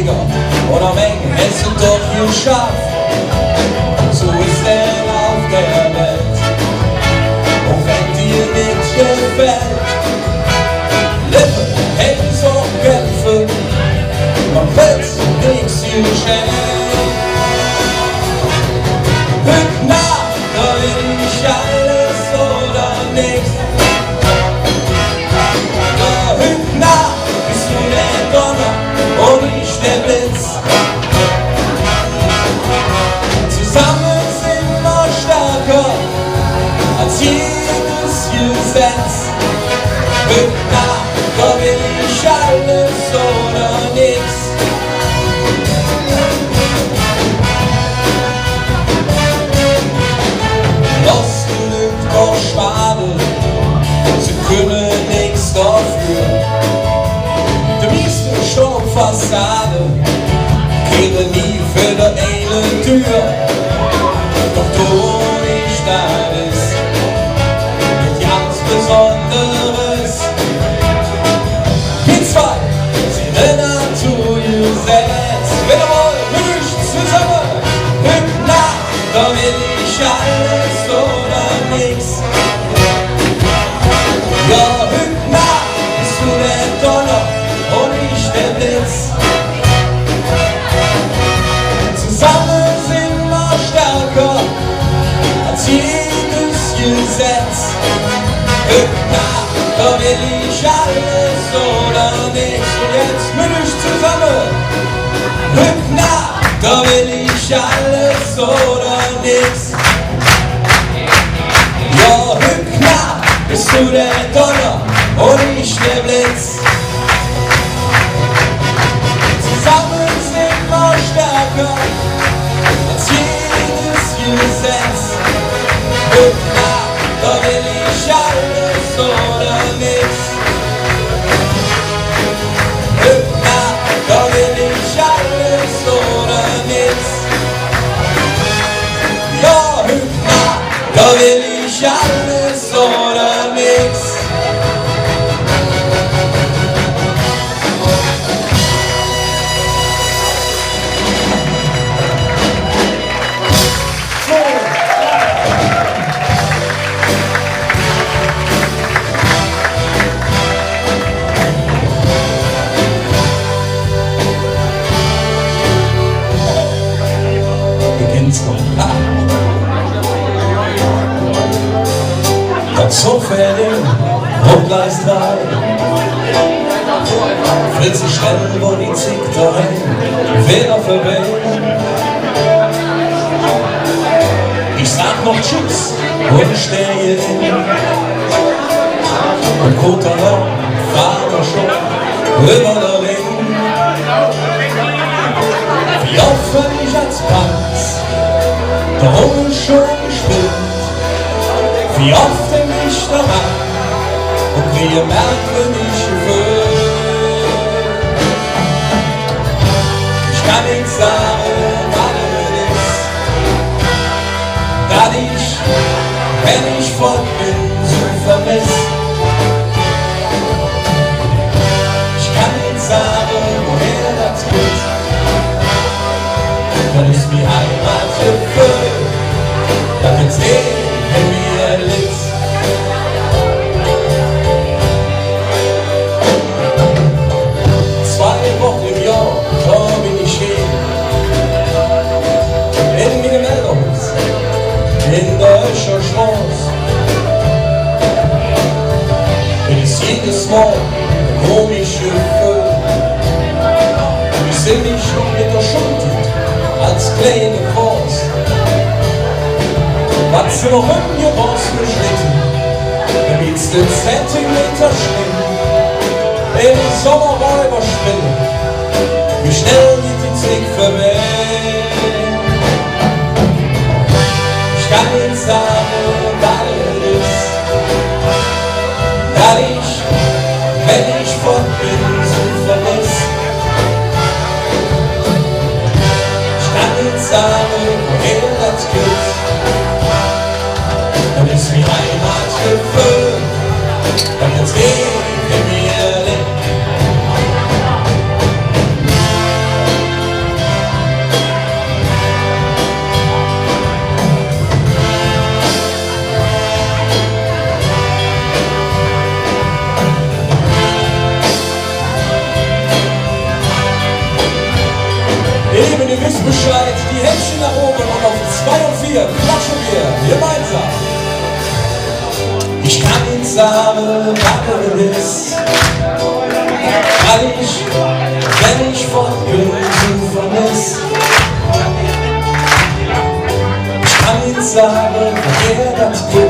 Flieger und am Ende hast du doch geschafft. So ist er auf der Welt, auch wenn dir nicht gefällt. Lippen, hätten so kämpfen, man wird nichts geschenkt. Hüt nach, da will ich alles oder nichts. Und ich der Blitz. Zusammen sind wir stärker als jedes Gesetz. Hüt nach, da will ich alles oder nix. Losgelügt doch schade, sie können nix dafür. Schon Fassade, kehre nie für die eine Tür. Doch du nicht alles, mit ganz Besonderes. Die zwei sind in Natur gesetzt. Wenn ihr wollt, mich zusammen, hüt nach, da will ich alles oder nix. Ja, hüt nach, bist du der Donner und ich der Blitz. Zusammen sind wir stärker als jedes Gesetz. Hüt nach, da will ich alles oder nichts. Und jetzt mit euch zusammen. Hüt nach, da will ich alles oder nichts. Ja, hüt nach, bist du der Donner und ich der Blitz. Zusammen sind wir stärker als jedes Gesetz. Hüt nach, da will ich alles oder nix. Hüt nach, da will ich alles oder nix. Ja, hüt nach, da will ich alles oder nix. So fertig, Hauptgleis 3. Fritz schnell, wo die Zick daheim, wer vorbei. Ich sag noch Tschüss und stehe hin. Und Kotalon fahren wir schon über der Ring. Wie oft wenn ich als Panz da oben schon gespielt. Wie oft denk ich daran und wie ihr merkt, wenn ich gefühlt. Ich kann nicht sagen, was ist, dass ich, wenn ich fort bin, so vermiss. Ich kann nicht sagen, woher das geht, dann ist mir Heimat gefüllt, dann wird's in mir liegt. 2 Wochen im Jahr, da bin ich hin. In meinem Elternhaus, in der Öscherstraße. Bin ich jedes Mal komisch gefühlt. Ich seh mich schon mit der Schulter als kleine Faust. Was sie noch im Geross geschnitten, damit es den Zentimeter schlimm. Im Sommer war überspinnen, wie schnell geht die Zick vorbei. Ich kann nicht sagen, was es ist, dass ich, wenn ich fort bin, so vermiss. Ich kann nicht sagen, woher das geht, dann ist die Heimat gefüllt, dann wird's in mir liegt. Ihr Lieben, ihr wisst Bescheid, die Händchen nach oben und auf 2 und 4 klatschen wir gemeinsam. Ich kann nicht sagen, was es ist, weil wenn ich von Gründen vermiss. Ich kann nicht sagen, woher das kommt.